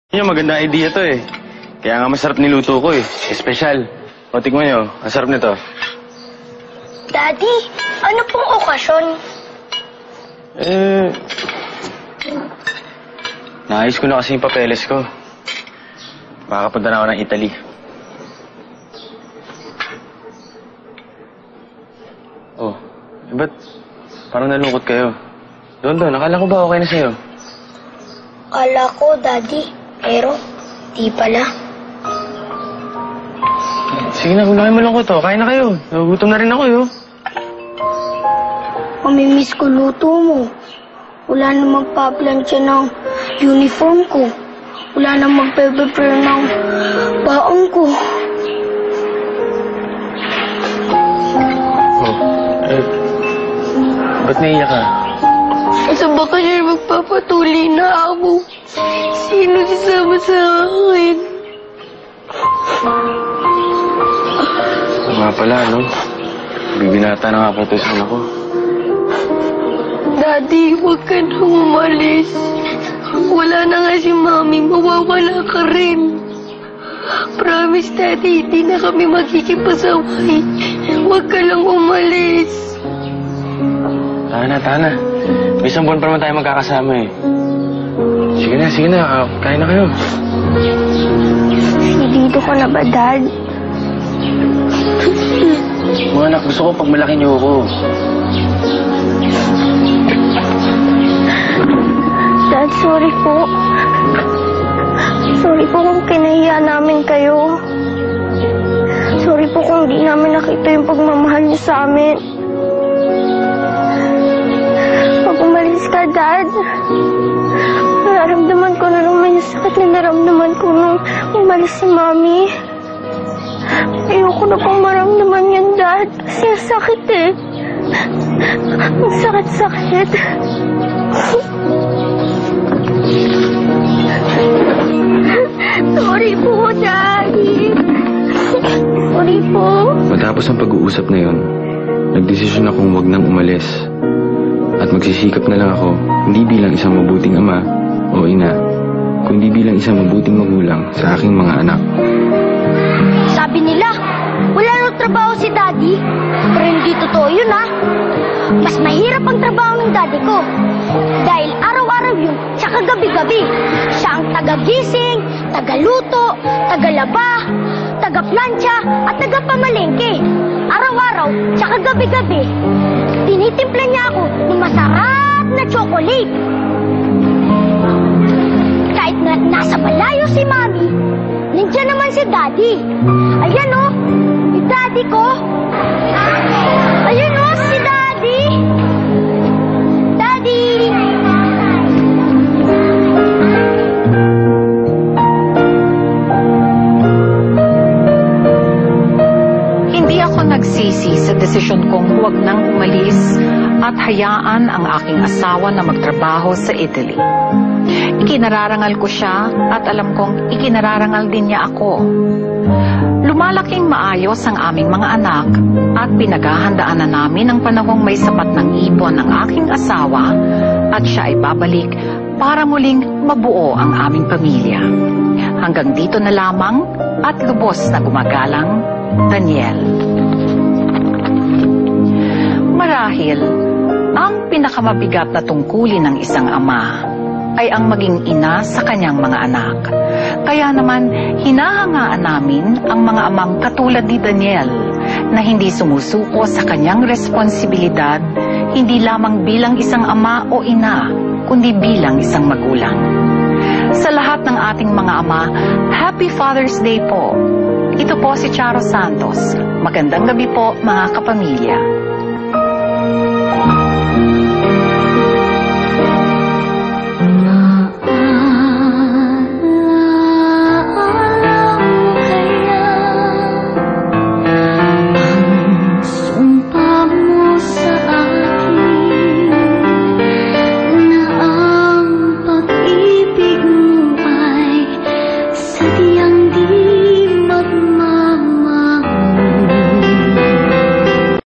Yung maganda idea to eh. Kaya nga masarap niluto ko eh. Espesyal. O, tignan nyo. Ang sarap nito. Daddy, ano pong okasyon? Naayos ko na kasi yung papeles ko. Makakapunta na ako ng Italy. Oh, ba't parang nalungkot kayo? Doon, akala ko ba okay na sa'yo? Kala ko, Daddy. Pero, di pala. Sige na, kung malungkot to, kain na kayo. Nagugutom na rin ako, yo. Mamimiss ko luto mo. Wala na magpaplansya ng uniform ko. Wala na magpe-prepare ng baong ko. Ba't naiyak ka? Sa bakasyon magpapatuloy na ako. Sino sasama sa akin? Nga pala, no? Bibinata na nga po ito sa anak ko. Daddy, huwag ka na umalis. Wala na nga si Mami, mawawala ka rin. Promise, Daddy, hindi na kami magkikipasaway. Huwag ka lang umalis. Tana. Isang buwan pa naman tayo magkakasama eh. Sige na. Kain na kayo. Dito ka na ba, Dad? Mga anak, gusto ko pag malaki niyo ako. Dad, sorry po. Sorry po kung kinahiya namin kayo. Sorry po kung di namin nakita yung pagmamahal niyo sa amin. Pag umalis ka, Dad, nararamdaman ko na naman yung sakit na naramdaman ko nung umalis si Mami. Ayoko na pong maramdaman yan, Dad. Kasi ang sakit eh. Ang sakit-sakit. Sorry po, Daddy. Sorry po. Matapos ang pag-uusap na yon, nagdesisyon akong wag nang umalis. At magsisikap na lang ako, hindi bilang isang mabuting ama o ina, kundi bilang isang mabuting magulang sa aking mga anak. Sabi nila, wala nang trabaho si Daddy. Pero hindi totoo yun, ha? Mas mahirap ang trabaho ng Daddy ko. Dahil araw-araw yun, tsaka gabi-gabi. Siya ang taga-gising, taga-luto, taga-laba, taga-plancha, at taga-pamalengke. Araw-araw, tsaka gabi-gabi. Tinitimpla niya ako ng masarap na chocolate. Kahit na nasa malayo si Mami, nandiyan naman si Daddy. Ayan o, yung Daddy ko. Ayun o, si Daddy. Daddy! Hindi ako nagsisi sa desisyon kong huwag nang umalis at hayaan ang aking asawa na magtrabaho sa Italy. Ikinararangal ko siya at alam kong ikinararangal din niya ako. Lumalaking maayos ang aming mga anak at pinaghahandaan na namin ang panahong may sapat ng ipon ng aking asawa at siya ay babalik para muling mabuo ang aming pamilya. Hanggang dito na lamang at lubos na gumagalang, Daniel. Marahil, ang pinakamabigat na tungkulin ng isang ama ay ang maging ina sa kanyang mga anak. Kaya naman, hinahangaan namin ang mga amang katulad ni Daniel na hindi sumusuko sa kanyang responsibilidad, hindi lamang bilang isang ama o ina, kundi bilang isang magulang. Sa lahat ng ating mga ama, Happy Father's Day po. Ito po si Charo Santos. Magandang gabi po, mga kapamilya.